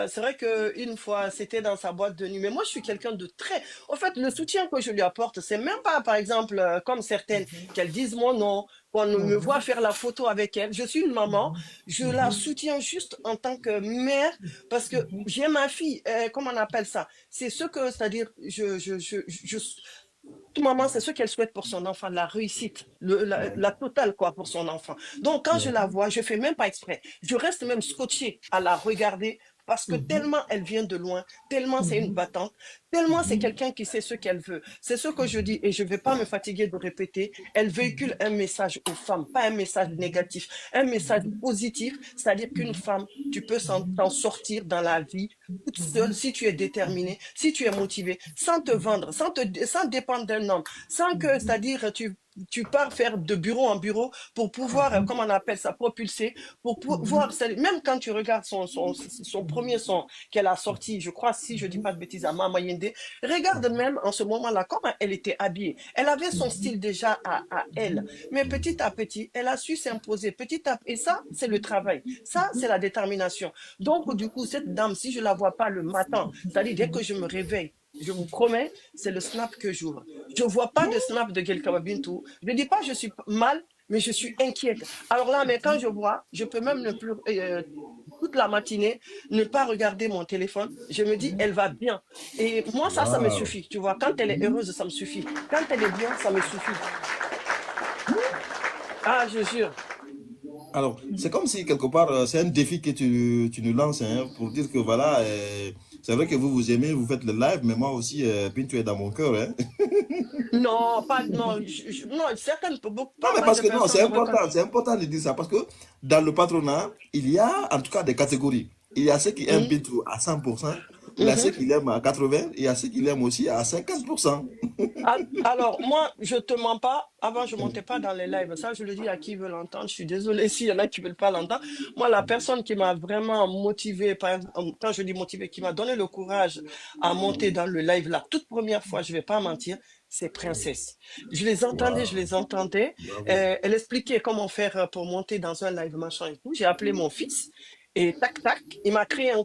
c'est vrai qu'une fois, c'était dans sa boîte de nuit. Mais moi, je suis quelqu'un de très... En fait, le soutien que je lui apporte, c'est même pas, par exemple, comme certaines, Mhm, qu'elles disent mon nom, qu'on me voit mhm, faire la photo avec elle. Je suis une maman, mhm, je la mhm, soutiens juste en tant que mère, parce que mhm, j'ai ma fille, comment on appelle ça? C'est ce que, c'est-à-dire, toute maman, c'est ce qu'elle souhaite pour son enfant, la réussite, la totale, quoi, pour son enfant. Donc, quand je la mhm, vois, je fais même pas exprès. Je reste même scotché à la regarder parce que mhm, tellement elle vient de loin, tellement c'est une mhm, battante, tellement c'est mhm, quelqu'un qui sait ce qu'elle veut. C'est ce que je dis et je vais pas me fatiguer de répéter. Elle véhicule un message aux femmes, pas un message négatif, un message positif, c'est-à-dire qu'une femme, tu peux t'en sortir dans la vie toute seule si tu es déterminée, si tu es motivée, sans te vendre, sans dépendre d'un homme, sans que, c'est-à-dire, tu pars faire de bureau en bureau pour pouvoir, comment on appelle ça, propulser, pour pouvoir, même quand tu regardes son premier son qu'elle a sorti, je crois, si je dis pas de bêtises, à Mama Yende, regarde même en ce moment-là comment elle était habillée. Elle avait son style déjà à elle, mais petit à petit, elle a su s'imposer, petit à petit, et ça, c'est le travail, ça, c'est la détermination. Donc, du coup, cette dame, si je la vois pas le matin, c'est-à-dire dès que je me réveille, je vous promets, c'est le snap que j'ouvre. Je vois pas de snap de quelqu'un Bintou. Je dis pas je suis mal, mais je suis inquiète. Alors là, mais quand je vois, je peux même ne plus toute la matinée ne pas regarder mon téléphone. Je me dis elle va bien. Et moi ça me Wow. suffit. Tu vois, quand elle est heureuse, ça me suffit. Quand elle est bien, ça me suffit. Ah, je jure. Alors, c'est comme si quelque part, c'est un défi que tu nous lances hein, pour dire que voilà, c'est vrai que vous vous aimez, vous faites le live, mais moi aussi, Bintou est dans mon cœur. Hein. Non, pas non, non, certaines Non, pas mais mal parce de que non, personnes me reconnaissent. c'est important de dire ça parce que dans le patronat, il y a en tout cas des catégories. Il y a ceux qui aiment Mhm, Bintou à 100%, il y a ceux mhm. qui l'aiment à 80%, il y a ceux qui l'aiment aussi à 50%. Alors, moi, je te mens pas. Avant, je montais pas dans les lives. Ça, je le dis à qui veut l'entendre. Je suis désolée s'il y en a qui veulent pas l'entendre. Moi, la personne qui m'a vraiment motivée, par exemple, quand je dis motivée, qui m'a donné le courage à monter dans le live la toute première fois, je vais pas mentir, c'est Princesse. Je Waouh, les entendais. bravo. Elle expliquait comment faire pour monter dans un live, machin et tout. J'ai appelé mon fils et tac, tac, il m'a créé un